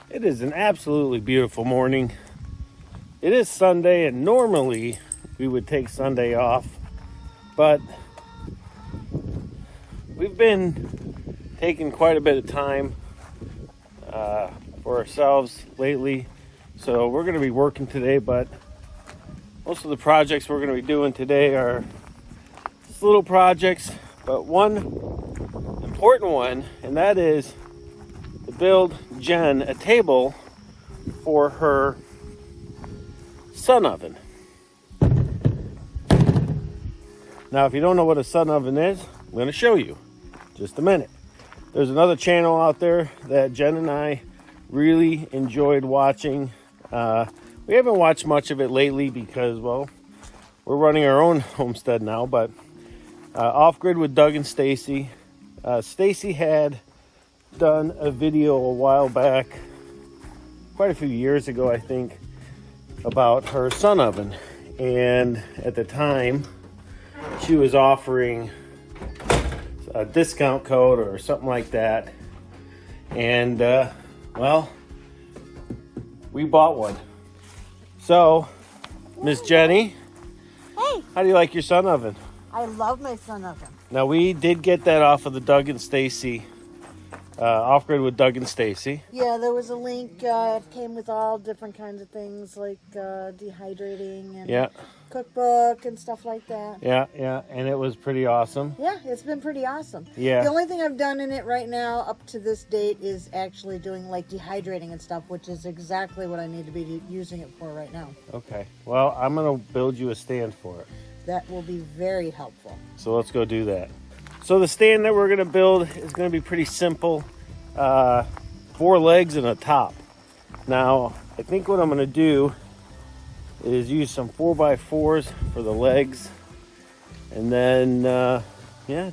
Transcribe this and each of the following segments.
It is an absolutely beautiful morning. It is Sunday, and normally we would take Sunday off, but we've been taking quite a bit of time for ourselves lately. So we're going to be working today, but most of the projects we're going to be doing today are just little projects, but one important one, and that is to build Jen a table for her sun oven. Now, if you don't know what a sun oven is, I'm going to show you in just a minute. There's another channel out there that Jen and I really enjoyed watching. We haven't watched much of it lately because, well, we're running our own homestead now, but Off-Grid with Doug and Stacey. Stacey had done a video a while back, quite a few years ago, I think, about her sun oven. And at the time, she was offering a discount code or something like that. And, well, we bought one. So, Miss Jenny, hey, how do you like your sun oven? I love my sun oven. Now, we did get that off of the Doug and Stacey, Off-Grid with Doug and Stacey. Yeah, there was a link. It came with all different kinds of things like dehydrating and cookbook and stuff like that. Yeah, and it was pretty awesome. Yeah, it's been pretty awesome. Yeah. The only thing I've done in it right now up to this date is actually doing like dehydrating and stuff, which is exactly what I need to be using it for right now. Okay, well, I'm going to build you a stand for it. That will be very helpful. So let's go do that. So the stand that we're going to build is going to be pretty simple. 4 legs and a top. Now, I think what I'm going to do is use some 4x4s for the legs. And then,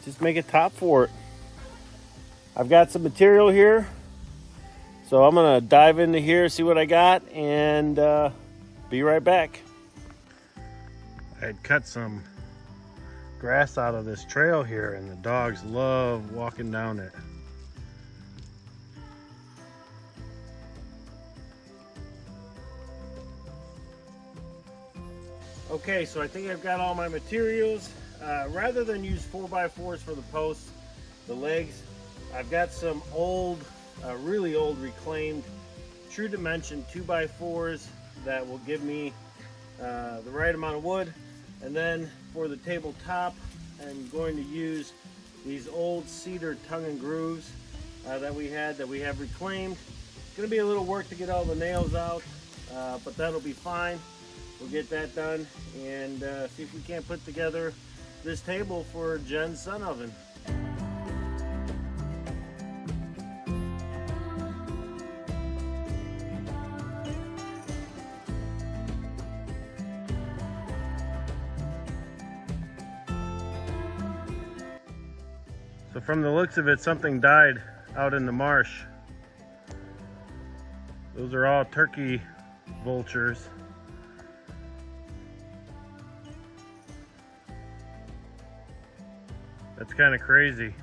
just make a top for it. I've got some material here. So I'm going to dive into here, see what I got, and be right back. I had cut some grass out of this trail here, and the dogs love walking down it. Okay, so I think I've got all my materials. Rather than use 4x4s for the posts, the legs, I've got some old, really old reclaimed true dimension 2x4s that will give me the right amount of wood. And then for the tabletop, I'm going to use these old cedar tongue and grooves that we have reclaimed. It's going to be a little work to get all the nails out, but that'll be fine. We'll get that done and see if we can't put together this table for Jen's sun oven. So from the looks of it, something died out in the marsh. Those are all turkey vultures. That's kind of crazy.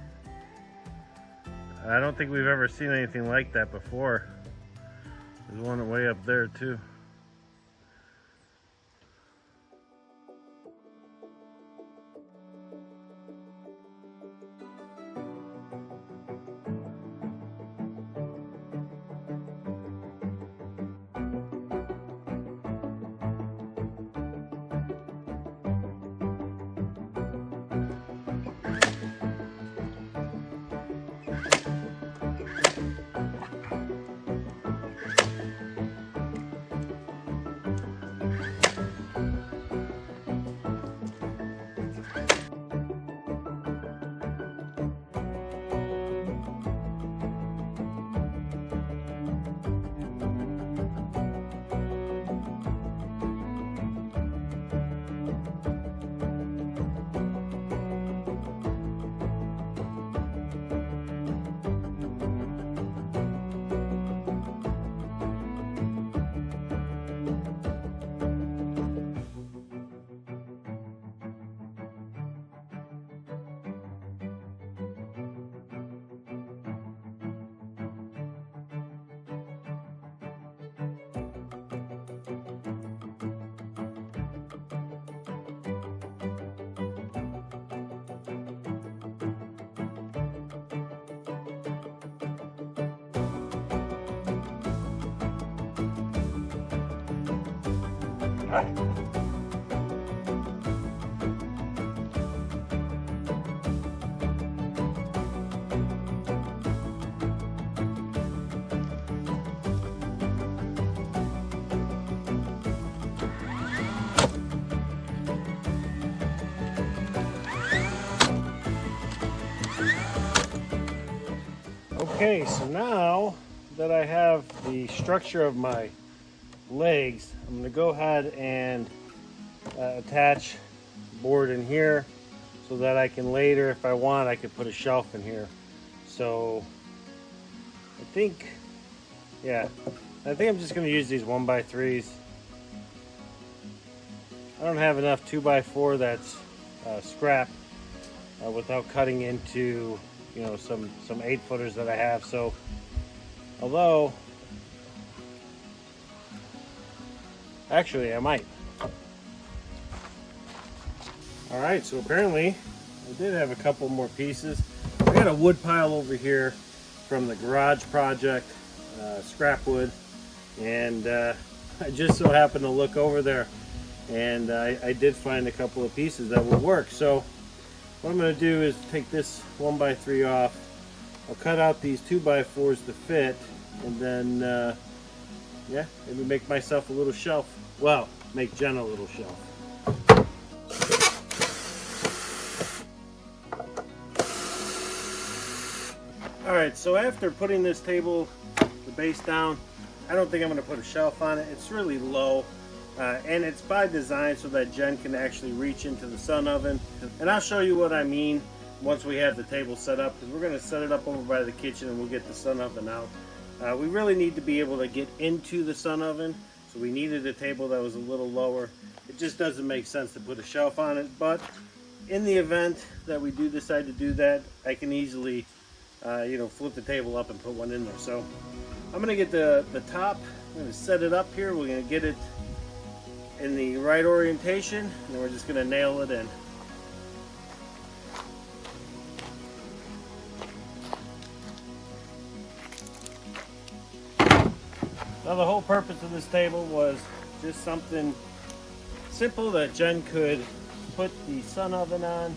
I don't think we've ever seen anything like that before. There's one way up there too. Okay, so now that I have the structure of my legs, I'm going to go ahead and attach board in here so that I can later, if I want, I could put a shelf in here. So I think I'm just going to use these 1x3s. I don't have enough 2x4 that's scrap without cutting into, you know, some 8-footers that I have. So although actually I might. All right, so apparently I did have a couple more pieces. I got a wood pile over here from the garage project, scrap wood, and I just so happened to look over there, and I did find a couple of pieces that would work. So what I'm going to do is take this 1x3 off. I'll cut out these 2x4s to fit, and then yeah, maybe make myself a little shelf. Well, make Jen a little shelf. Alright, so after putting this table, the base down, I don't think I'm going to put a shelf on it. It's really low, and it's by design so that Jen can actually reach into the sun oven. And I'll show you what I mean once we have the table set up, because we're going to set it up over by the kitchen and we'll get the sun oven out. We really need to be able to get into the sun oven, so we needed a table that was a little lower. It just doesn't make sense to put a shelf on it, but in the event that we do decide to do that, I can easily you know, flip the table up and put one in there. So I'm going to get the top, I'm going to set it up here, we're going to get it in the right orientation, and then we're just going to nail it in. Now the whole purpose of this table was just something simple that Jen could put the sun oven on,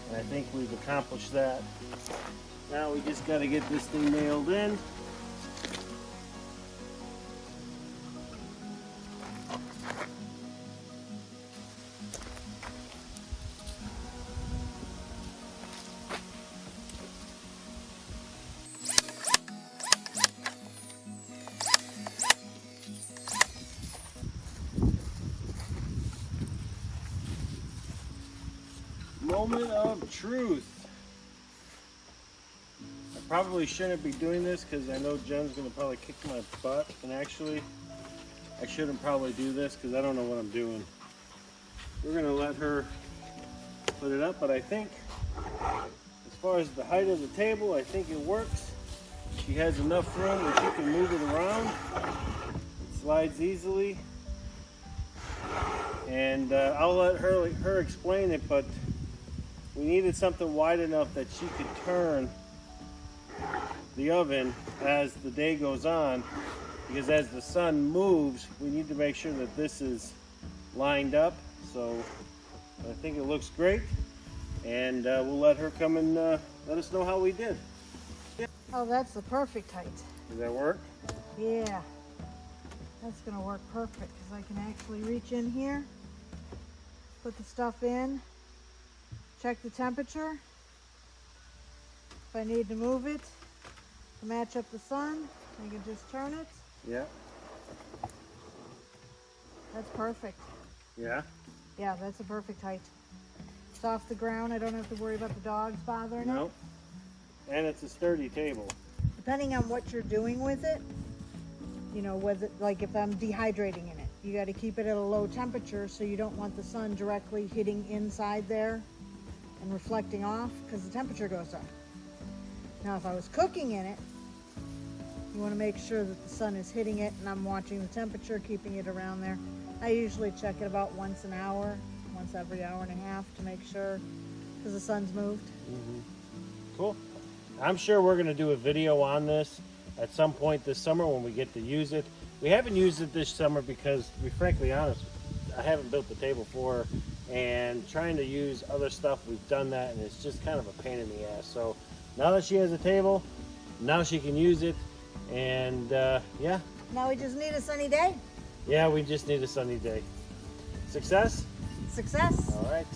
and I think we've accomplished that. Now we just got to get this thing nailed in. Moment of truth. I probably shouldn't be doing this because I know Jen's going to probably kick my butt, and actually I shouldn't probably do this because I don't know what I'm doing. We're going to let her put it up, but I think as far as the height of the table, I think it works. She has enough room where she can move it around. It slides easily, and I'll let her explain it, but we needed something wide enough that she could turn the oven as the day goes on, because as the sun moves, we need to make sure that this is lined up. So I think it looks great, and we'll let her come and let us know how we did. Oh, that's the perfect height. Does that work? Yeah, that's gonna work perfect because I can actually reach in here, put the stuff in, check the temperature. If I need to move it to match up the sun, I can just turn it. Yeah. That's perfect. Yeah? Yeah, that's a perfect height. It's off the ground. I don't have to worry about the dogs bothering it. Nope. And it's a sturdy table. Depending on what you're doing with it, you know, whether, like if I'm dehydrating in it, you got to keep it at a low temperature so you don't want the sun directly hitting inside there and reflecting off because the temperature goes up. Now if I was cooking in it, you want to make sure that the sun is hitting it and I'm watching the temperature, keeping it around there. I usually check it about once an hour, once every hour and a half to make sure, because the sun's moved. Mm-hmm. Cool. I'm sure we're going to do a video on this at some point this summer when we get to use it. We haven't used it this summer because, to be frankly honest, I haven't built the table for her, and trying to use other stuff, we've done that, and it's just kind of a pain in the ass. So now that she has a table, now she can use it, and yeah. Now we just need a sunny day. Yeah, we just need a sunny day. Success? Success. All right.